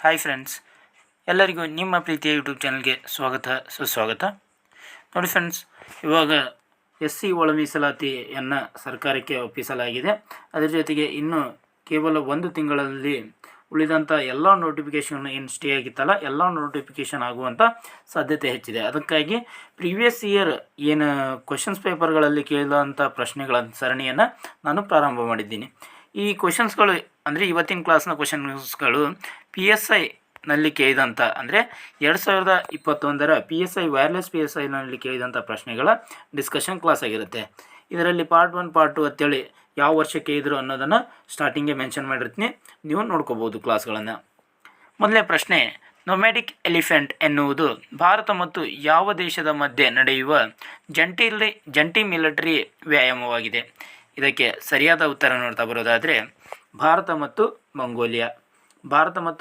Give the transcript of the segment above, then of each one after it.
Hi friends, ಎಲ್ಲರಿಗೂ ನಿಮ್ಮ ಪ್ರೀತಿಯ ಯೂಟ್ಯೂಬ್ ಚಾನಲ್ಗೆ ಸ್ವಾಗತ ಸುಸ್ವಾಗತ. ನೋಡಿ ಫ್ರೆಂಡ್ಸ್, ಇವಾಗ SC ಒಳ ಮೀಸಲಾತಿಯನ್ನು ಸರ್ಕಾರಕ್ಕೆ ಒಪ್ಪಿಸಲಾಗಿದೆ. ಅದರ ಜೊತೆಗೆ ಇನ್ನು ಕೇವಲ 1 ತಿಂಗಳಲ್ಲಿ ಉಳಿದಂಥ ಎಲ್ಲ ನೋಟಿಫಿಕೇಷನ್ ಏನು ಸ್ಟೇ ಆಗಿತ್ತಲ್ಲ, ಎಲ್ಲ ನೋಟಿಫಿಕೇಷನ್ ಆಗುವಂಥ ಸಾಧ್ಯತೆ ಹೆಚ್ಚಿದೆ. ಅದಕ್ಕಾಗಿ ಪ್ರೀವಿಯಸ್ ಇಯರ್ ಏನು ಕ್ವಶನ್ಸ್ ಪೇಪರ್ಗಳಲ್ಲಿ ಕೇಳಿದಂಥ ಪ್ರಶ್ನೆಗಳ ಸರಣಿಯನ್ನು ನಾನು ಪ್ರಾರಂಭ ಮಾಡಿದ್ದೀನಿ. ಈ ಕ್ವಶನ್ಸ್ಗಳು ಅಂದರೆ ಇವತ್ತಿನ ಕ್ಲಾಸ್ನ ಕ್ವಶನ್ಸ್ಗಳು PSIನಲ್ಲಿ ಕೇಳಿದಂಥ ಅಂದರೆ 2021ರ PSI ವೈರ್ಲೆಸ್ PSIನಲ್ಲಿ ಕೇಳಿದಂಥ ಪ್ರಶ್ನೆಗಳ ಡಿಸ್ಕಷನ್ ಕ್ಲಾಸ್ ಆಗಿರುತ್ತೆ. ಇದರಲ್ಲಿ ಪಾರ್ಟ್ 1 ಪಾರ್ಟ್ 2 ಅಂತೇಳಿ ಯಾವ ವರ್ಷಕ್ಕೆ ಇದ್ರು ಅನ್ನೋದನ್ನು ಸ್ಟಾರ್ಟಿಂಗ್ಗೆ ಮೆನ್ಷನ್ ಮಾಡಿರ್ತೀನಿ, ನೀವು ನೋಡ್ಕೋಬೋದು ಕ್ಲಾಸ್ಗಳನ್ನು. ಮೊದಲನೇ ಪ್ರಶ್ನೆ, ನೊಮ್ಯಾಡಿಕ್ ಎಲಿಫೆಂಟ್ ಎನ್ನುವುದು ಭಾರತ ಮತ್ತು ಯಾವ ದೇಶದ ಮಧ್ಯೆ ನಡೆಯುವ ಜಂಟಿ ಮಿಲಿಟರಿ ವ್ಯಾಯಾಮವಾಗಿದೆ? ಇದಕ್ಕೆ ಸರಿಯಾದ ಉತ್ತರ ನೋಡ್ತಾ ಬರೋದಾದರೆ ಭಾರತ ಮತ್ತು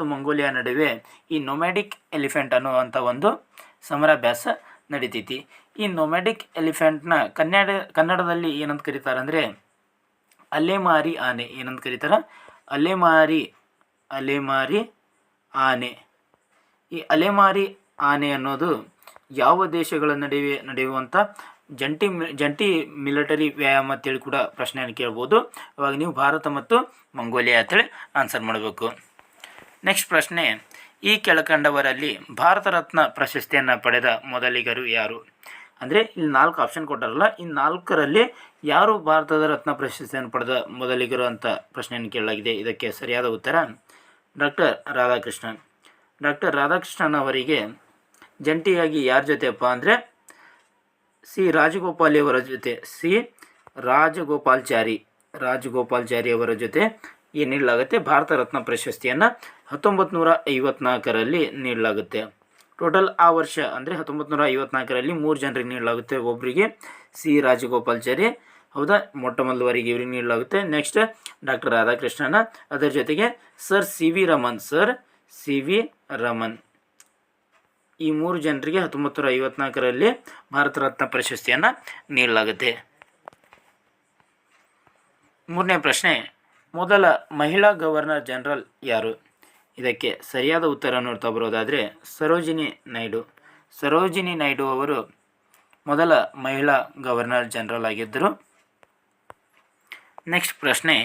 ಮಂಗೋಲಿಯಾ ನಡುವೆ ಈ ನೊಮ್ಯಾಡಿಕ್ ಎಲಿಫೆಂಟ್ ಅನ್ನುವಂಥ ಒಂದು ಸಮರಾಭ್ಯಾಸ ನಡೀತೈತಿ. ಈ ನೊಮ್ಯಾಡಿಕ್ ಎಲಿಫೆಂಟ್ನ ಕನ್ನಡದಲ್ಲಿ ಏನಂತ ಕರೀತಾರೆ ಅಂದರೆ ಅಲೆಮಾರಿ ಆನೆ. ಏನಂತ ಕರೀತಾರೆ? ಅಲೆಮಾರಿ ಆನೆ. ಈ ಅಲೆಮಾರಿ ಆನೆ ಅನ್ನೋದು ಯಾವ ದೇಶಗಳ ನಡುವೆ ನಡೆಯುವಂಥ ಜಂಟಿ ಮಿಲಿಟರಿ ವ್ಯಾಯಾಮ ಅಂತೇಳಿ ಕೂಡ ಪ್ರಶ್ನೆಯನ್ನು ಕೇಳ್ಬೋದು. ಅವಾಗ ನೀವು ಭಾರತ ಮತ್ತು ಮಂಗೋಲಿಯಾ ಅಂತೇಳಿ ಆನ್ಸರ್ ಮಾಡಬೇಕು. ನೆಕ್ಸ್ಟ್ ಪ್ರಶ್ನೆ, ಈ ಕೆಳಕಂಡವರಲ್ಲಿ ಭಾರತ ರತ್ನ ಪ್ರಶಸ್ತಿಯನ್ನು ಪಡೆದ ಮೊದಲಿಗರು ಯಾರು? ಅಂದರೆ ಇಲ್ಲಿ 4 ಆಪ್ಷನ್ ಕೊಟ್ಟಾರಲ್ಲ, ಈ 4ರಲ್ಲಿ ಯಾರು ಭಾರತದ ರತ್ನ ಪ್ರಶಸ್ತಿಯನ್ನು ಪಡೆದ ಮೊದಲಿಗರು ಅಂತ ಪ್ರಶ್ನೆಯನ್ನು ಕೇಳಲಾಗಿದೆ. ಇದಕ್ಕೆ ಸರಿಯಾದ ಉತ್ತರ ಡಾಕ್ಟರ್ ರಾಧಾಕೃಷ್ಣನ್ ಅವರಿಗೆ ಜಂಟಿಯಾಗಿ ಯಾರ ಜೊತೆಯಪ್ಪ ಅಂದರೆ ರಾಜಗೋಪಾಲ್ಚಾರಿ ಅವರ ಜೊತೆ ಏನು ನೀಡಲಾಗುತ್ತೆ? ಭಾರತ ರತ್ನ ಪ್ರಶಸ್ತಿಯನ್ನು 1954ರಲ್ಲಿ ನೀಡಲಾಗುತ್ತೆ. ಟೋಟಲ್ ಆ ವರ್ಷ ಅಂದರೆ 1954ರಲ್ಲಿ 3 ಜನರಿಗೆ ನೀಡಲಾಗುತ್ತೆ. ಒಬ್ಬರಿಗೆ ರಾಜಗೋಪಾಲ್ಚಾರಿ, ಹೌದಾ, ಮೊಟ್ಟ ಮೊದಲವರೆಗೆ ಇವರಿಗೆ ನೀಡಲಾಗುತ್ತೆ. ನೆಕ್ಸ್ಟ್ ಡಾಕ್ಟರ್ ರಾಧಾಕೃಷ್ಣನ್, ಅದರ ಜೊತೆಗೆ ಸರ್ ಸಿ ವಿ ರಮನ್. ಈ 3 ಜನರಿಗೆ 1954ರಲ್ಲಿ ಭಾರತ ರತ್ನ ಪ್ರಶಸ್ತಿಯನ್ನು ನೀಡಲಾಗುತ್ತೆ. ಮೂರನೇ ಪ್ರಶ್ನೆ, ಮೊದಲ ಮಹಿಳಾ ಗವರ್ನರ್ ಜನರಲ್ ಯಾರು? ಇದಕ್ಕೆ ಸರಿಯಾದ ಉತ್ತರ ನೋಡ್ತಾ ಬರೋದಾದರೆ ಸರೋಜಿನಿ ನಾಯ್ಡು ಅವರು ಮೊದಲ ಮಹಿಳಾ ಗವರ್ನರ್ ಜನರಲ್ ಆಗಿದ್ದರು. ನೆಕ್ಸ್ಟ್ ಪ್ರಶ್ನೆ,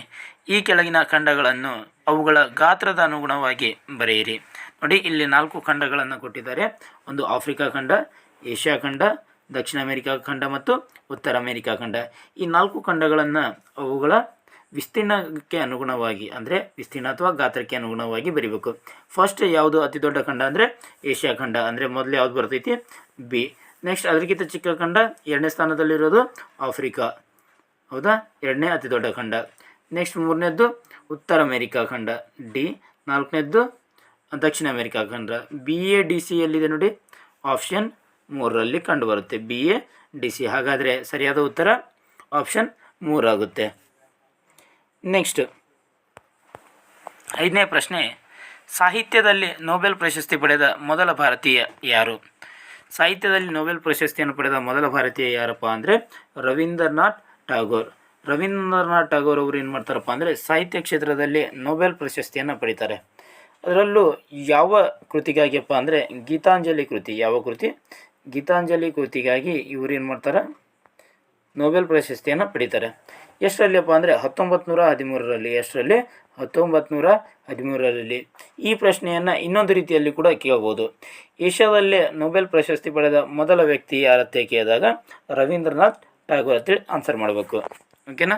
ಈ ಕೆಳಗಿನ ಖಂಡಗಳನ್ನು ಅವುಗಳ ಗಾತ್ರದ ಅನುಗುಣವಾಗಿ ಬರೆಯಿರಿ. ನೋಡಿ, ಇಲ್ಲಿ 4 ಖಂಡಗಳನ್ನು ಕೊಟ್ಟಿದ್ದಾರೆ. ಒಂದು ಆಫ್ರಿಕಾ ಖಂಡ, ಏಷ್ಯಾ ಖಂಡ, ದಕ್ಷಿಣ ಅಮೆರಿಕಾ ಖಂಡ ಮತ್ತು ಉತ್ತರ ಅಮೆರಿಕಾ ಖಂಡ. ಈ 4 ಖಂಡಗಳನ್ನು ಅವುಗಳ ವಿಸ್ತೀರ್ಣಕ್ಕೆ ಅನುಗುಣವಾಗಿ ಅಂದರೆ ವಿಸ್ತೀರ್ಣ ಅಥವಾ ಗಾತ್ರಕ್ಕೆ ಅನುಗುಣವಾಗಿ ಬರೀಬೇಕು. ಫಸ್ಟ್ ಯಾವುದು ಅತಿ ದೊಡ್ಡ ಖಂಡ ಅಂದರೆ ಏಷ್ಯಾ ಖಂಡ, ಅಂದರೆ ಮೊದಲು ಯಾವುದು ಬರ್ತೈತಿ? ಬಿ. ನೆಕ್ಸ್ಟ್ ಅದಕ್ಕಿಂತ ಚಿಕ್ಕ ಖಂಡ 2ನೇ ಸ್ಥಾನದಲ್ಲಿರೋದು ಆಫ್ರಿಕಾ, ಹೌದಾ, 2ನೇ ಅತಿ ದೊಡ್ಡ ಖಂಡ. ನೆಕ್ಸ್ಟ್ 3ನೇದ್ದು ಉತ್ತರ ಅಮೆರಿಕಾ ಖಂಡ, ಡಿ. 4ನೇದ್ದು ದಕ್ಷಿಣ ಅಮೆರಿಕಾ ಖಂಡ. BADC ಎಲ್ಲಿದೆ ನೋಡಿ? ಆಪ್ಷನ್ 3ರಲ್ಲಿ ಕಂಡುಬರುತ್ತೆ, BADC. ಹಾಗಾದರೆ ಸರಿಯಾದ ಉತ್ತರ ಆಪ್ಷನ್ 3 ಆಗುತ್ತೆ. ನೆಕ್ಸ್ಟ್ 5ನೇ ಪ್ರಶ್ನೆ, ಸಾಹಿತ್ಯದಲ್ಲಿ ನೊಬೆಲ್ ಪ್ರಶಸ್ತಿ ಪಡೆದ ಮೊದಲ ಭಾರತೀಯ ಯಾರು? ಸಾಹಿತ್ಯದಲ್ಲಿ ನೊಬೆಲ್ ಪ್ರಶಸ್ತಿಯನ್ನು ಪಡೆದ ಮೊದಲ ಭಾರತೀಯ ಯಾರಪ್ಪ ಅಂದರೆ ರವೀಂದ್ರನಾಥ್ ಟಾಗೋರ್ ಅವರು ಏನು ಮಾಡ್ತಾರಪ್ಪ ಅಂದರೆ ಸಾಹಿತ್ಯ ಕ್ಷೇತ್ರದಲ್ಲಿ ನೊಬೆಲ್ ಪ್ರಶಸ್ತಿಯನ್ನು ಪಡಿತಾರೆ. ಅದರಲ್ಲೂ ಯಾವ ಕೃತಿಗಾಗಿಯಪ್ಪ ಅಂದರೆ ಗೀತಾಂಜಲಿ ಕೃತಿ. ಯಾವ ಕೃತಿ? ಗೀತಾಂಜಲಿ ಕೃತಿಗಾಗಿ ಇವರು ಏನು ಮಾಡ್ತಾರೆ? ನೊಬೆಲ್ ಪ್ರಶಸ್ತಿಯನ್ನು ಪಡಿತಾರೆ. ಎಷ್ಟರಲ್ಲಿಯಪ್ಪ ಅಂದರೆ 1913ರಲ್ಲಿ. ಎಷ್ಟರಲ್ಲಿ? 1913ರಲ್ಲಿ. ಈ ಪ್ರಶ್ನೆಯನ್ನು ಇನ್ನೊಂದು ರೀತಿಯಲ್ಲಿ ಕೂಡ ಕೇಳ್ಬೋದು. ಏಷ್ಯಾದಲ್ಲೇ ನೊಬೆಲ್ ಪ್ರಶಸ್ತಿ ಪಡೆದ ಮೊದಲ ವ್ಯಕ್ತಿ ಯಾರತ್ತೆ ಕೇಳಿದಾಗ ರವೀಂದ್ರನಾಥ್ ಟಾಗೋರ್ ಅಂತೇಳಿ ಆನ್ಸರ್ ಮಾಡಬೇಕು. ಓಕೆನಾ?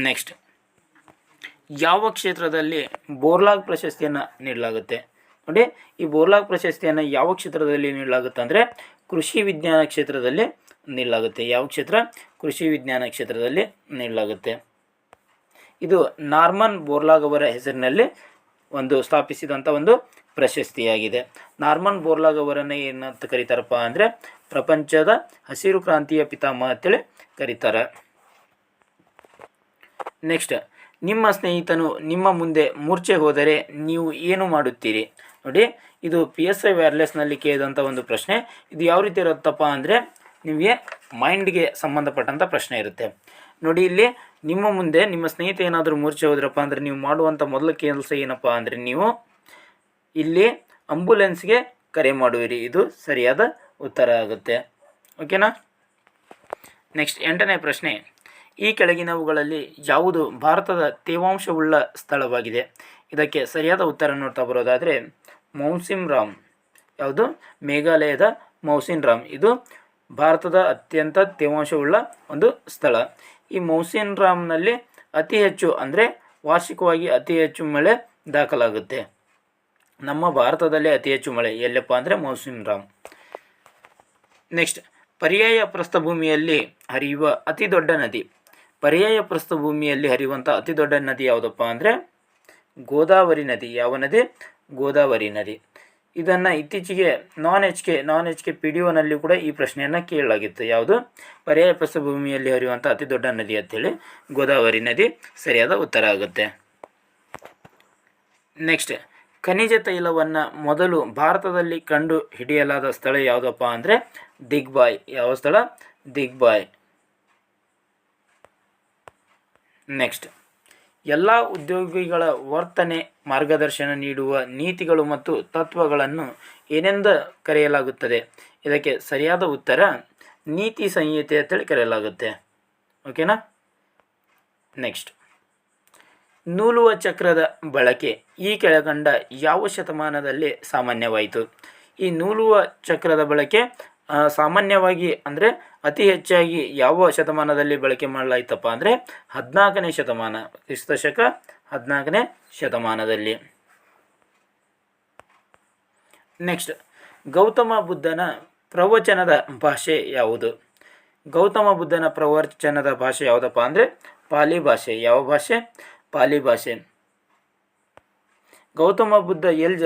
ನೆಕ್ಸ್ಟ್, ಯಾವ ಕ್ಷೇತ್ರದಲ್ಲಿ ಬೋರ್ಲಾಗ್ ಪ್ರಶಸ್ತಿಯನ್ನು ನೀಡಲಾಗುತ್ತೆ? ನೋಡಿ, ಈ ಬೋರ್ಲಾಗ್ ಪ್ರಶಸ್ತಿಯನ್ನು ಯಾವ ಕ್ಷೇತ್ರದಲ್ಲಿ ನೀಡಲಾಗುತ್ತೆ ಅಂದರೆ ಕೃಷಿ ವಿಜ್ಞಾನ ಕ್ಷೇತ್ರದಲ್ಲಿ ನೀಡಲಾಗುತ್ತೆ. ಯಾವ ಕ್ಷೇತ್ರ? ಕೃಷಿ ವಿಜ್ಞಾನ ಕ್ಷೇತ್ರದಲ್ಲಿ ನೀಡಲಾಗುತ್ತೆ. ಇದು ನಾರ್ಮನ್ ಬೋರ್ಲಾಗ್ ಅವರ ಹೆಸರಿನಲ್ಲಿ ಸ್ಥಾಪಿಸಿದಂಥ ಒಂದು ಪ್ರಶಸ್ತಿಯಾಗಿದೆ. ನಾರ್ಮನ್ ಬೋರ್ಲಾಗ್ ಅವರನ್ನು ಏನಂತ ಕರೀತಾರಪ್ಪ ಅಂದರೆ ಪ್ರಪಂಚದ ಹಸಿರು ಕ್ರಾಂತಿಯ ಪಿತಾಮಹ ಅಂತೇಳಿ ಕರೀತಾರೆ. ನೆಕ್ಸ್ಟ್, ನಿಮ್ಮ ಸ್ನೇಹಿತನು ನಿಮ್ಮ ಮುಂದೆ ಮೂರ್ಛೆ ಹೋದರೆ ನೀವು ಏನು ಮಾಡುತ್ತೀರಿ? ನೋಡಿ, ಇದು PSI ವೈರ್ಲೆಸ್ನಲ್ಲಿ ಕೇಳಿದಂಥ ಒಂದು ಪ್ರಶ್ನೆ. ಇದು ಯಾವ ರೀತಿ ಇರುತ್ತಪ್ಪ ಅಂದರೆ ನಿಮಗೆ ಮೈಂಡ್ಗೆ ಸಂಬಂಧಪಟ್ಟಂಥ ಪ್ರಶ್ನೆ ಇರುತ್ತೆ. ನೋಡಿ, ಇಲ್ಲಿ ನಿಮ್ಮ ಮುಂದೆ ನಿಮ್ಮ ಸ್ನೇಹಿತ ಏನಾದರೂ ಮೂರ್ಛೆ ಹೋದ್ರಪ್ಪ ಅಂದರೆ ನೀವು ಮಾಡುವಂಥ ಮೊದಲ ಕೆಲಸ ಏನಪ್ಪ ಅಂದರೆ ನೀವು ಇಲ್ಲಿ ಆಂಬ್ಯುಲೆನ್ಸ್ಗೆ ಕರೆ ಮಾಡುವಿರಿ. ಇದು ಸರಿಯಾದ ಉತ್ತರ ಆಗುತ್ತೆ. ಓಕೆನಾ. ನೆಕ್ಸ್ಟ್ 8ನೇ ಪ್ರಶ್ನೆ, ಈ ಕೆಳಗಿನವುಗಳಲ್ಲಿ ಯಾವುದು ಭಾರತದ ತೇವಾಂಶವುಳ್ಳ ಸ್ಥಳವಾಗಿದೆ? ಇದಕ್ಕೆ ಸರಿಯಾದ ಉತ್ತರ ನೋಡ್ತಾ ಬರೋದಾದರೆ ಮೌಸಿನ್ ರಾಮ್. ಯಾವುದು? ಮೇಘಾಲಯದ ಮೌಸಿನ್ ರಾಮ್. ಇದು ಭಾರತದ ಅತ್ಯಂತ ತೇವಾಂಶವುಳ್ಳ ಒಂದು ಸ್ಥಳ. ಈ ಮೌಸಿನ್ ರಾಮ್ನಲ್ಲಿ ಅತಿ ಹೆಚ್ಚು ಅಂದರೆ ವಾರ್ಷಿಕವಾಗಿ ಅತಿ ಹೆಚ್ಚು ಮಳೆ ದಾಖಲಾಗುತ್ತೆ. ನಮ್ಮ ಭಾರತದಲ್ಲೇ ಅತಿ ಹೆಚ್ಚು ಮಳೆ ಎಲ್ಲಪ್ಪ ಅಂದರೆ ಮೌಸಿನ್ ರಾಮ್. ನೆಕ್ಸ್ಟ್, ಪರ್ಯಾಯ ಪ್ರಸ್ಥಭೂಮಿಯಲ್ಲಿ ಹರಿಯುವ ಅತಿ ದೊಡ್ಡ ನದಿ. ಪರ್ಯಾಯ ಪ್ರಸ್ಥಭೂಮಿಯಲ್ಲಿ ಹರಿಯುವಂಥ ಅತಿ ದೊಡ್ಡ ನದಿ ಯಾವುದಪ್ಪ ಅಂದರೆ ಗೋದಾವರಿ ನದಿ. ಯಾವ ನದಿ? ಗೋದಾವರಿ ನದಿ. ಇದನ್ನು ಇತ್ತೀಚೆಗೆ ನಾನ್ ಎಚ್ ಕೆ PDO ನಲ್ಲಿ ಕೂಡ ಈ ಪ್ರಶ್ನೆಯನ್ನು ಕೇಳಲಾಗಿತ್ತು. ಯಾವುದು? ಪರ್ಯಾಯ ಪ್ರಸ್ಥಭೂಮಿಯಲ್ಲಿ ಹರಿಯುವಂಥ ಅತಿ ದೊಡ್ಡ ನದಿ ಅಂತೇಳಿ ಗೋದಾವರಿ ನದಿ ಸರಿಯಾದ ಉತ್ತರ ಆಗುತ್ತೆ. ನೆಕ್ಸ್ಟ್, ಖನಿಜ ತೈಲವನ್ನು ಮೊದಲು ಭಾರತದಲ್ಲಿ ಕಂಡು ಹಿಡಿಯಲಾದ ಸ್ಥಳ ಯಾವುದಪ್ಪ ಅಂದರೆ ದಿಗ್ಬಾಯ್. ಯಾವ ಸ್ಥಳ? ದಿಗ್ಬಾಯ್. ನೆಕ್ಸ್ಟ್, ಎಲ್ಲ ಉದ್ಯೋಗಿಗಳ ವರ್ತನೆ ಮಾರ್ಗದರ್ಶನ ನೀಡುವ ನೀತಿಗಳು ಮತ್ತು ತತ್ವಗಳನ್ನು ಏನೆಂದು ಕರೆಯಲಾಗುತ್ತದೆ? ಇದಕ್ಕೆ ಸರಿಯಾದ ಉತ್ತರ ನೀತಿ ಸಂಹಿತೆ ಅಂತೇಳಿ ಕರೆಯಲಾಗುತ್ತೆ. ಓಕೆನಾ. ನೆಕ್ಸ್ಟ್, ನೂಲುವ ಚಕ್ರದ ಬಳಕೆ ಈ ಕೆಳಕಂಡ ಯಾವ ಶತಮಾನದಲ್ಲಿ ಸಾಮಾನ್ಯವಾಯಿತು? ಈ ನೂಲುವ ಚಕ್ರದ ಬಳಕೆ ಸಾಮಾನ್ಯವಾಗಿ ಅಂದರೆ ಅತಿ ಹೆಚ್ಚಾಗಿ ಯಾವ ಶತಮಾನದಲ್ಲಿ ಬಳಕೆ ಮಾಡಲಾಯಿತಪ್ಪ ಅಂದರೆ 14ನೇ ಶತಮಾನ, ಕ್ರಿಸ್ತಶಕ 14ನೇ ಶತಮಾನದಲ್ಲಿ. ನೆಕ್ಸ್ಟ್, ಗೌತಮ ಬುದ್ಧನ ಪ್ರವಚನದ ಭಾಷೆ ಯಾವುದು? ಗೌತಮ ಬುದ್ಧನ ಪ್ರವಚನದ ಭಾಷೆ ಯಾವುದಪ್ಪ ಅಂದರೆ ಪಾಲಿ ಭಾಷೆ. ಯಾವ ಭಾಷೆ? ಪಾಲಿ ಭಾಷೆ. ಗೌತಮ ಬುದ್ಧ ಎಲ್ಲಿ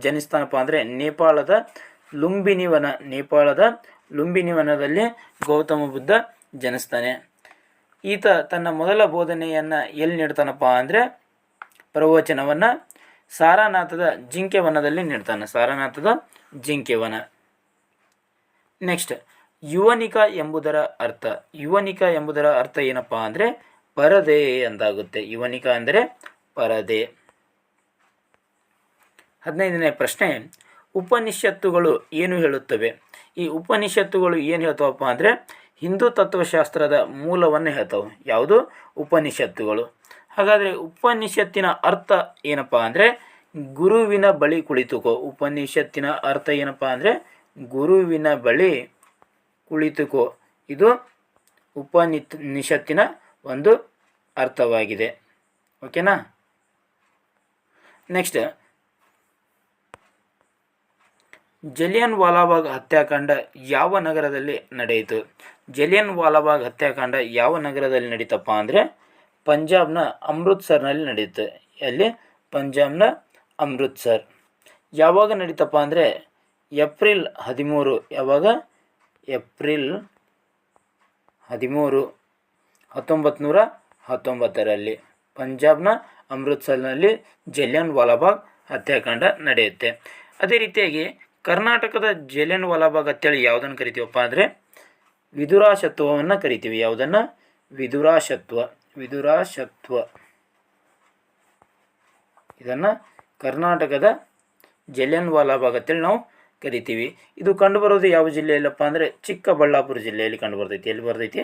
ಜನಿಸ್ತಾನಪ್ಪ ಅಂದರೆ ನೇಪಾಳದ ಲುಂಬಿನಿವನದಲ್ಲಿ ಗೌತಮ ಬುದ್ಧ ಜನಿಸ್ತಾನೆ. ಈತ ತನ್ನ ಮೊದಲ ಬೋಧನೆಯನ್ನು ಎಲ್ಲಿ ನೀಡ್ತಾನಪ್ಪ ಅಂದರೆ ಪ್ರವಚನವನ್ನು ಸಾರನಾಥದ ಜಿಂಕೆವನದಲ್ಲಿ ನೀಡ್ತಾನೆ. ಸಾರನಾಥದ ಜಿಂಕೆವನ. ನೆಕ್ಸ್ಟ್, ಯುವನಿಕ ಎಂಬುದರ ಅರ್ಥ. ಯುವನಿಕ ಎಂಬುದರ ಅರ್ಥ ಏನಪ್ಪ ಅಂದರೆ ಪರದೆ ಎಂದಾಗುತ್ತೆ. ಯುವನಿಕ ಅಂದರೆ ಪರದೆ. 15ನೇ ಪ್ರಶ್ನೆ, ಉಪನಿಷತ್ತುಗಳು ಏನು ಹೇಳುತ್ತವೆ? ಈ ಉಪನಿಷತ್ತುಗಳು ಏನು ಹೇಳ್ತಾವಪ್ಪ ಅಂದರೆ ಹಿಂದೂ ತತ್ವಶಾಸ್ತ್ರದ ಮೂಲವನ್ನು ಹೇಳ್ತಾವೆ. ಯಾವುದು? ಉಪನಿಷತ್ತುಗಳು. ಹಾಗಾದರೆ ಉಪನಿಷತ್ತಿನ ಅರ್ಥ ಏನಪ್ಪ ಅಂದರೆ ಗುರುವಿನ ಬಳಿ ಕುಳಿತುಕೋ. ಉಪನಿಷತ್ತಿನ ಅರ್ಥ ಏನಪ್ಪ ಅಂದರೆ ಗುರುವಿನ ಬಳಿ ಕುಳಿತುಕೋ. ಇದು ಉಪನಿಷತ್ತಿನ ಒಂದು ಅರ್ಥವಾಗಿದೆ. ಓಕೆನಾ. ನೆಕ್ಸ್ಟ್, ಜಲಿಯನ್ ವಾಲಾಬಾಗ್ ಹತ್ಯಾಕಾಂಡ ಯಾವ ನಗರದಲ್ಲಿ ನಡೆಯಿತು? ಜಲಿಯನ್ ವಾಲಾಬಾಗ್ ಹತ್ಯಾಕಾಂಡ ಯಾವ ನಗರದಲ್ಲಿ ನಡೀತಪ್ಪ ಅಂದರೆ ಪಂಜಾಬ್ನ ಅಮೃತ್ಸರ್ನಲ್ಲಿ ನಡೆಯುತ್ತೆ. ಎಲ್ಲಿ? ಪಂಜಾಬ್ನ ಅಮೃತ್ಸರ್. ಯಾವಾಗ ನಡೀತಪ್ಪ ಅಂದರೆ ಏಪ್ರಿಲ್ 13. ಯಾವಾಗ? ಏಪ್ರಿಲ್ 13, 1919ರಲ್ಲಿ ಪಂಜಾಬ್ನ ಅಮೃತ್ಸರ್ನಲ್ಲಿ ಜಲಿಯನ್ ವಾಲಾಬಾಗ್ ಹತ್ಯಾಕಾಂಡ ನಡೆಯುತ್ತೆ. ಅದೇ ರೀತಿಯಾಗಿ ಕರ್ನಾಟಕದ ಜಲಿಯನ್ ವಾಲಾಬಾಗ್ ಅಂತೇಳಿ ಯಾವುದನ್ನು ಕರಿತೀವಪ್ಪ ಅಂದರೆ ವಿದುರಾಶತ್ವವನ್ನು ಕರಿತೀವಿ. ಯಾವುದನ್ನು? ವಿದುರಾಶತ್ವ. ಇದನ್ನು ಕರ್ನಾಟಕದ ಜಲಿಯನ್ ವಾಲಾಬಾಗ್ ಅಂತೇಳಿ ನಾವು ಕರಿತೀವಿ. ಇದು ಕಂಡುಬರೋದು ಯಾವ ಜಿಲ್ಲೆಯಲ್ಲಪ್ಪ ಅಂದರೆ ಚಿಕ್ಕಬಳ್ಳಾಪುರ ಜಿಲ್ಲೆಯಲ್ಲಿ ಕಂಡುಬರ್ತೈತಿ. ಎಲ್ಲಿ ಬರ್ತೈತಿ?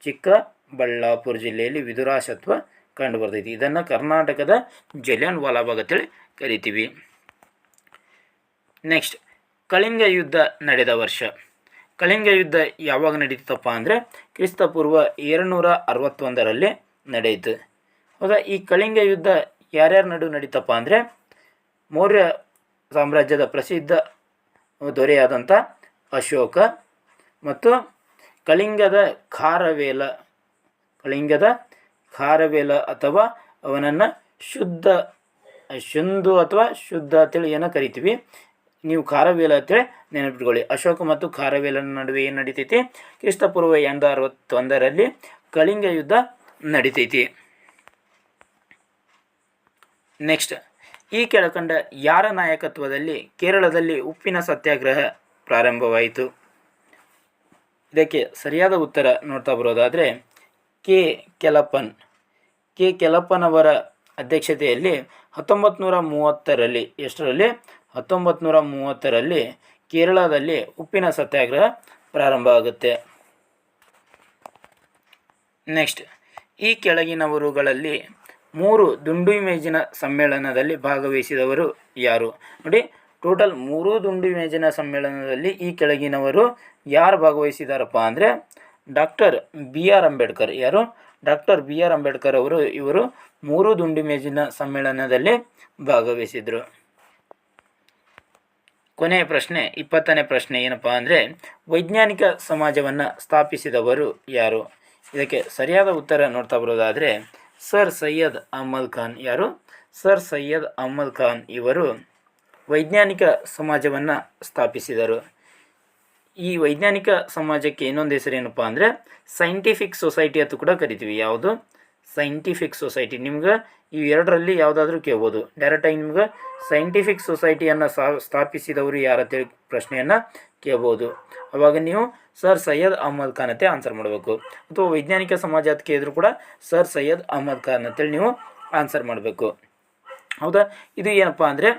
ಚಿಕ್ಕಬಳ್ಳಾಪುರ ಜಿಲ್ಲೆಯಲ್ಲಿ ವಿದುರಾಶತ್ವ ಕಂಡುಬರ್ತೈತಿ. ಇದನ್ನು ಕರ್ನಾಟಕದ ಜಲಿಯನ್ ವಾಲಾಬಾಗ್ ಅಂತೇಳಿ ಕರಿತೀವಿ. ನೆಕ್ಸ್ಟ್, ಕಳಿಂಗ ಯುದ್ಧ ನಡೆದ ವರ್ಷ. ಕಳಿಂಗ ಯುದ್ಧ ಯಾವಾಗ ನಡೀತಪ್ಪ ಅಂದರೆ ಕ್ರಿಸ್ತಪೂರ್ವ 261ರಲ್ಲಿ ನಡೆಯಿತು. ಹೌದಾ? ಈ ಕಳಿಂಗ ಯುದ್ಧ ಯಾರ್ಯಾರ ನಡುವೆ ನಡೀತಪ್ಪ ಅಂದರೆ ಮೌರ್ಯ ಸಾಮ್ರಾಜ್ಯದ ಪ್ರಸಿದ್ಧ ದೊರೆಯಾದಂಥ ಅಶೋಕ ಮತ್ತು ಕಳಿಂಗದ ಖಾರವೇಲ ಅಥವಾ ಅವನನ್ನು ಶುಂದು ಅಥವಾ ಶುದ್ಧ ಅಂತೇಳಿ ಏನೋ ಕರಿತೀವಿ. ನೀವು ಖಾರವೇಲ ಅಂತೇಳಿ ನೆನಪಿಟ್ಕೊಳ್ಳಿ. ಅಶೋಕ ಮತ್ತು ಖಾರವೇಲನ ನಡುವೆ ಏನು ನಡೀತೈತಿ? ಕ್ರಿಸ್ತಪೂರ್ವ 261ರಲ್ಲಿ ಕಳಿಂಗ ಯುದ್ಧ ನಡೀತೈತಿ. ನೆಕ್ಸ್ಟ್, ಈ ಕೆಳಕಂಡ ಯಾರ ನಾಯಕತ್ವದಲ್ಲಿ ಕೇರಳದಲ್ಲಿ ಉಪ್ಪಿನ ಸತ್ಯಾಗ್ರಹ ಪ್ರಾರಂಭವಾಯಿತು? ಇದಕ್ಕೆ ಸರಿಯಾದ ಉತ್ತರ ನೋಡ್ತಾ ಬರೋದಾದರೆ ಕೆ ಕೆಲಪ್ಪನ್ ಅವರ ಅಧ್ಯಕ್ಷತೆಯಲ್ಲಿ 1930ರಲ್ಲಿ ಎಷ್ಟರಲ್ಲಿ 1930ರಲ್ಲಿ ಕೇರಳದಲ್ಲಿ ಉಪ್ಪಿನ ಸತ್ಯಾಗ್ರಹ ಪ್ರಾರಂಭ ಆಗುತ್ತೆ. ನೆಕ್ಸ್ಟ್, ಈ ಕೆಳಗಿನವರುಗಳಲ್ಲಿ 3 ದುಂಡು ಮೇಜಿನ ಸಮ್ಮೇಳನದಲ್ಲಿ ಭಾಗವಹಿಸಿದವರು ಯಾರು? ನೋಡಿ, ಟೋಟಲ್ 3 ದುಂಡು ಮೇಜಿನ ಸಮ್ಮೇಳನದಲ್ಲಿ ಈ ಕೆಳಗಿನವರು ಯಾರು ಭಾಗವಹಿಸಿದಾರಪ್ಪ ಅಂದರೆ ಡಾಕ್ಟರ್ ಬಿ ಆರ್ ಅಂಬೇಡ್ಕರ್. ಯಾರು? ಡಾಕ್ಟರ್ ಬಿ ಆರ್ ಅಂಬೇಡ್ಕರ್ ಇವರು 3 ದುಂಡು ಮೇಜಿನ ಸಮ್ಮೇಳನದಲ್ಲಿ ಭಾಗವಹಿಸಿದರು. ಕೊನೆಯ ಪ್ರಶ್ನೆ 20ನೇ ಪ್ರಶ್ನೆ ಏನಪ್ಪ ಅಂದರೆ ವೈಜ್ಞಾನಿಕ ಸಮಾಜವನ್ನು ಸ್ಥಾಪಿಸಿದವರು ಯಾರು? ಇದಕ್ಕೆ ಸರಿಯಾದ ಉತ್ತರ ನೋಡ್ತಾ ಬರೋದಾದರೆ ಸರ್ ಸೈಯದ್ ಅಹ್ಮದ್ ಖಾನ್. ಯಾರು? ಸರ್ ಸೈಯದ್ ಅಹ್ಮದ್ ಖಾನ್ ಇವರು ವೈಜ್ಞಾನಿಕ ಸಮಾಜವನ್ನು ಸ್ಥಾಪಿಸಿದರು. ಈ ವೈಜ್ಞಾನಿಕ ಸಮಾಜಕ್ಕೆ ಇನ್ನೊಂದು ಹೆಸರೇನಪ್ಪ ಅಂದರೆ ಸೈಂಟಿಫಿಕ್ ಸೊಸೈಟಿ ಅಂತ ಕೂಡ ಕರಿತೀವಿ. ಯಾವುದು? Scientific society. ನಿಮ್ಗೆ ಈ ಎರಡರಲ್ಲಿ ಯಾವುದಾದ್ರೂ ಕೇಳ್ಬೋದು. ಡೈರೆಕ್ಟಾಗಿ ನಿಮ್ಗೆ ಸೈಂಟಿಫಿಕ್ ಸೊಸೈಟಿಯನ್ನು ಸ್ಥಾಪಿಸಿದವರು ಯಾರಂತೇಳಿ ಪ್ರಶ್ನೆಯನ್ನು ಕೇಳ್ಬೋದು. ಅವಾಗ ನೀವು ಸರ್ ಸೈಯದ್ ಅಹ್ಮದ್ ಖಾನ್ ಅಂತ ಆನ್ಸರ್ ಮಾಡಬೇಕು. ಅಥವಾ ವೈಜ್ಞಾನಿಕ ಸಮಾಜ ಅಂತ ಕೇಳಿದ್ರು ಕೂಡ ಸರ್ ಸೈಯದ್ ಅಹ್ಮದ್ ಖಾನ್ ಅಂತೇಳಿ ನೀವು ಆನ್ಸರ್ ಮಾಡಬೇಕು. ಹೌದಾ? ಇದು ಏನಪ್ಪ ಅಂದರೆ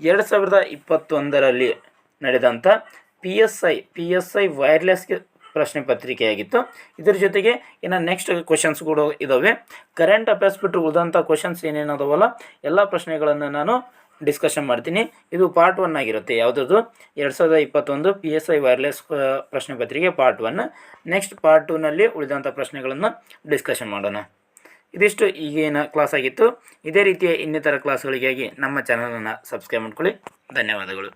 2021ರಲ್ಲಿ ನಡೆದಂಥ PSI ವೈರ್ಲೆಸ್ ಪ್ರಶ್ನೆ ಪತ್ರಿಕೆಯಾಗಿತ್ತು. ಇದರ ಜೊತೆಗೆ ಇನ್ನು ನೆಕ್ಸ್ಟ್ ಕ್ವಶನ್ಸ್ ಕೂಡ ಇದ್ದಾವೆ. ಕರೆಂಟ್ ಅಫೇರ್ಸ್ ಬಿಟ್ಟು ಉಳಿದಂಥ ಕ್ವಶನ್ಸ್ ಏನೇನದಾವಲ್ಲ ಎಲ್ಲ ಪ್ರಶ್ನೆಗಳನ್ನು ನಾನು ಡಿಸ್ಕಷನ್ ಮಾಡ್ತೀನಿ. ಇದು ಪಾರ್ಟ್ 1 ಆಗಿರುತ್ತೆ. ಯಾವುದದು? 2021 PSI ವೈರ್ಲೆಸ್ ಪ್ರಶ್ನೆ ಪತ್ರಿಕೆ ಪಾರ್ಟ್ 1. ನೆಕ್ಸ್ಟ್ ಪಾರ್ಟ್ 2ನಲ್ಲಿ ಉಳಿದಂಥ ಪ್ರಶ್ನೆಗಳನ್ನು ಡಿಸ್ಕಷನ್ ಮಾಡೋಣ. ಇದಿಷ್ಟು ಈಗಿನ ಕ್ಲಾಸ್ ಆಗಿತ್ತು. ಇದೇ ರೀತಿಯ ಇನ್ನಿತರ ಕ್ಲಾಸ್ಗಳಿಗಾಗಿ ನಮ್ಮ ಚಾನಲನ್ನು ಸಬ್ಸ್ಕ್ರೈಬ್ ಮಾಡ್ಕೊಳ್ಳಿ. ಧನ್ಯವಾದಗಳು.